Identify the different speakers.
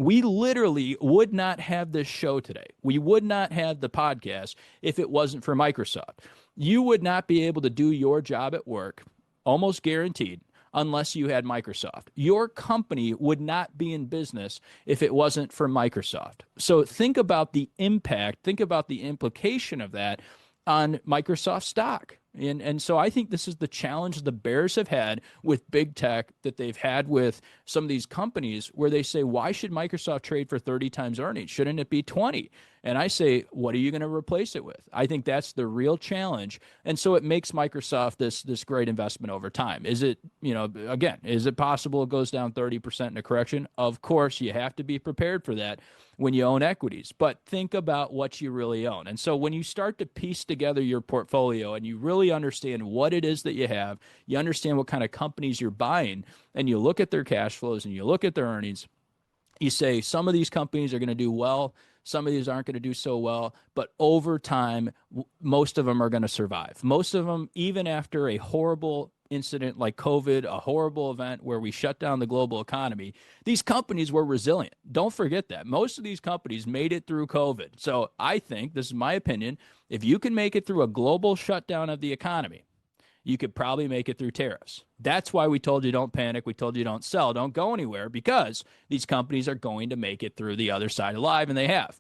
Speaker 1: We literally would not have this show today. We would not have the podcast if it wasn't for Microsoft. You would not be able to do your job at work, almost guaranteed, unless you had Microsoft. Your company would not be in business if it wasn't for Microsoft. So think about the impact, think about the implication of that on Microsoft stock. And so I think this is the challenge the Bears have had with big tech that they've had with some of these companies where they say, why should Microsoft trade for 30 times earnings? Shouldn't it be 20? And I say, what are you going to replace it with? I think that's the real challenge. And so it makes Microsoft this great investment over time. Is it, again, is it possible it goes down 30% in a correction? Of course, you have to be prepared for that when you own equities, but think about what you really own. And so when you start to piece together your portfolio and you really understand what it is that you have, you understand what kind of companies you're buying, and you look at their cash flows and you look at their earnings, you say some of these companies are going to do well, some of these aren't going to do so well, but over time, most of them are going to survive. Most of them, even after a horrible incident like COVID, a horrible event where we shut down the global economy, these companies were resilient. Don't forget that. Most of these companies made it through COVID. So I think, this is my opinion, if you can make it through a global shutdown of the economy, you could probably make it through tariffs. That's why we told you don't panic. We told you don't sell, don't go anywhere, because these companies are going to make it through the other side alive, and they have.